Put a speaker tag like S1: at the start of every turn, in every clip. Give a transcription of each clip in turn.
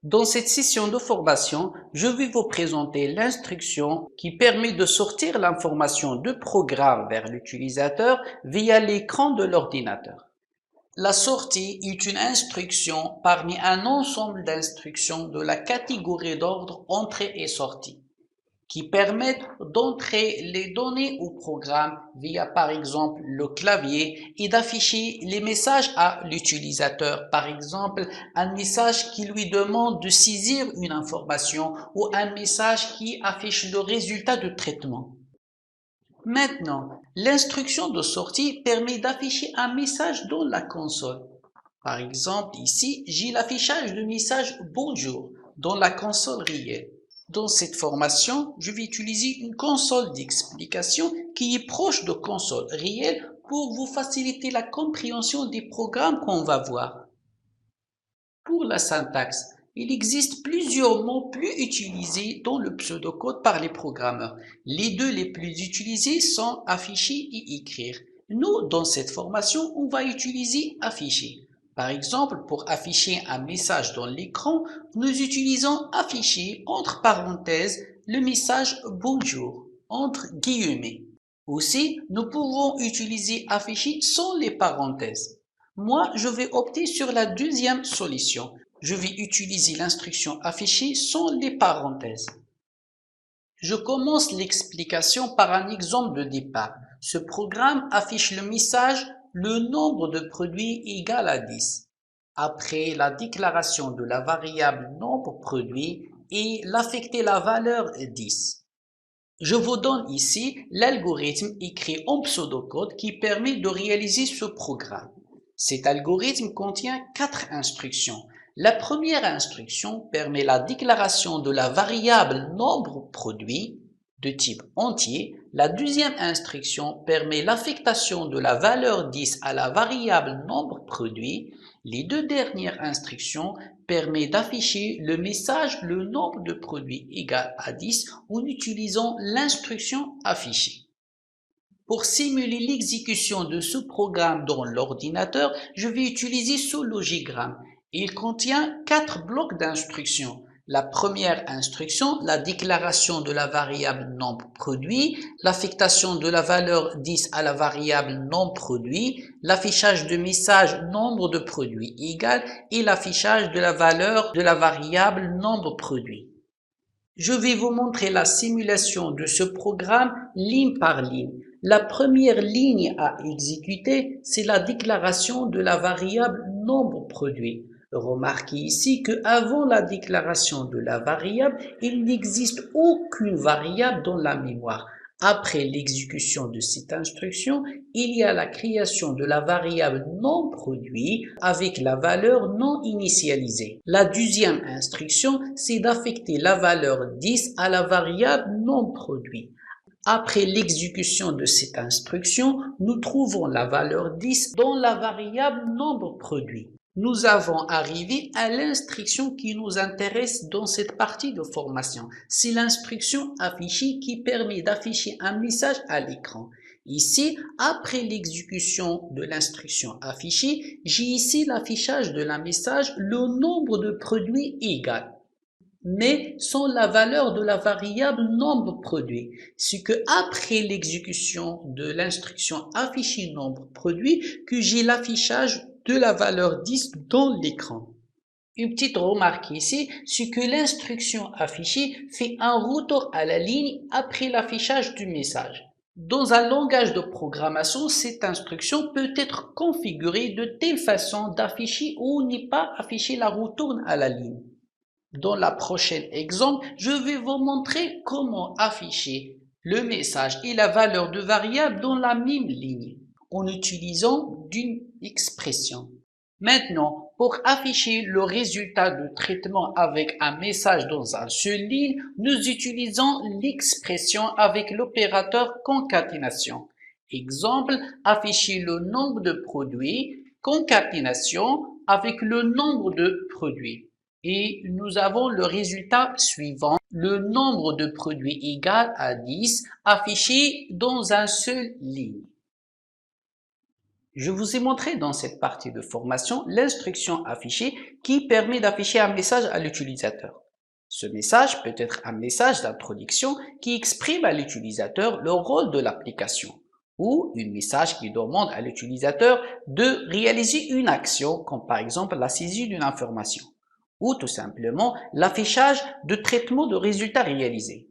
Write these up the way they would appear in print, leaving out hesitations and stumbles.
S1: Dans cette session de formation, je vais vous présenter l'instruction qui permet de sortir l'information de programme vers l'utilisateur via l'écran de l'ordinateur. La sortie est une instruction parmi un ensemble d'instructions de la catégorie d'ordre entrée et sortie, qui permettent d'entrer les données au programme via par exemple le clavier et d'afficher les messages à l'utilisateur. Par exemple, un message qui lui demande de saisir une information ou un message qui affiche le résultat de traitement. Maintenant, l'instruction de sortie permet d'afficher un message dans la console. Par exemple, ici, j'ai l'affichage de message « Bonjour » dans la console réelle. Dans cette formation, je vais utiliser une console d'explication qui est proche de console réelle pour vous faciliter la compréhension des programmes qu'on va voir. Pour la syntaxe, il existe plusieurs mots plus utilisés dans le pseudocode par les programmeurs. Les deux les plus utilisés sont afficher et écrire. Nous, dans cette formation, on va utiliser afficher. Par exemple, pour afficher un message dans l'écran, nous utilisons afficher entre parenthèses le message bonjour entre guillemets. Aussi, nous pouvons utiliser afficher sans les parenthèses. Moi, je vais opter sur la deuxième solution. Je vais utiliser l'instruction afficher sans les parenthèses. Je commence l'explication par un exemple de départ. Ce programme affiche le message « Le nombre de produits égal à 10 » après la déclaration de la variable nombre produit et l'affecter la valeur 10. Je vous donne ici l'algorithme écrit en pseudocode qui permet de réaliser ce programme. Cet algorithme contient 4 instructions. La première instruction permet la déclaration de la variable nombre produit de type entier. La deuxième instruction permet l'affectation de la valeur 10 à la variable nombre produit. Les deux dernières instructions permettent d'afficher le message le nombre de produits égal à 10 en utilisant l'instruction afficher. Pour simuler l'exécution de ce programme dans l'ordinateur, je vais utiliser ce logigramme. Il contient 4 blocs d'instructions. La première instruction, la déclaration de la variable nombre produit, l'affectation de la valeur 10 à la variable nombre produit, l'affichage de message nombre de produits égal et l'affichage de la valeur de la variable nombre produit. Je vais vous montrer la simulation de ce programme ligne par ligne. La première ligne à exécuter, c'est la déclaration de la variable nombre produit. Remarquez ici qu'avant la déclaration de la variable, il n'existe aucune variable dans la mémoire. Après l'exécution de cette instruction, il y a la création de la variable non produit avec la valeur non initialisée. La deuxième instruction, c'est d'affecter la valeur 10 à la variable non produit. Après l'exécution de cette instruction, nous trouvons la valeur 10 dans la variable nombre produit. Nous avons arrivé à l'instruction qui nous intéresse dans cette partie de formation. C'est l'instruction afficher qui permet d'afficher un message à l'écran. Ici, après l'exécution de l'instruction afficher, j'ai ici l'affichage de la message le nombre de produits égal, mais sans la valeur de la variable nombre produit. C'est que après l'exécution de l'instruction afficher nombre produit que j'ai l'affichage de la valeur 10 dans l'écran. Une petite remarque ici, c'est que l'instruction afficher fait un retour à la ligne après l'affichage du message. Dans un langage de programmation, cette instruction peut être configurée de telle façon d'afficher ou ne pas afficher la retourne à la ligne. Dans la prochaine exemple, je vais vous montrer comment afficher le message et la valeur de variable dans la même ligne en utilisant une expression. Maintenant, pour afficher le résultat de traitement avec un message dans une seule ligne, nous utilisons l'expression avec l'opérateur concaténation. Exemple, afficher le nombre de produits, concaténation avec le nombre de produits. Et nous avons le résultat suivant, le nombre de produits égal à 10 affiché dans une seule ligne. Je vous ai montré dans cette partie de formation l'instruction affichée qui permet d'afficher un message à l'utilisateur. Ce message peut être un message d'introduction qui exprime à l'utilisateur le rôle de l'application ou un message qui demande à l'utilisateur de réaliser une action comme par exemple la saisie d'une information ou tout simplement l'affichage de traitement de résultats réalisés.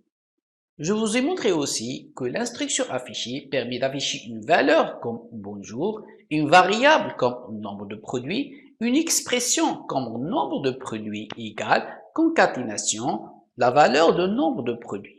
S1: Je vous ai montré aussi que l'instruction affichée permet d'afficher une valeur comme bonjour, une variable comme nombre de produits, une expression comme nombre de produits égale concaténation, la valeur de nombre de produits.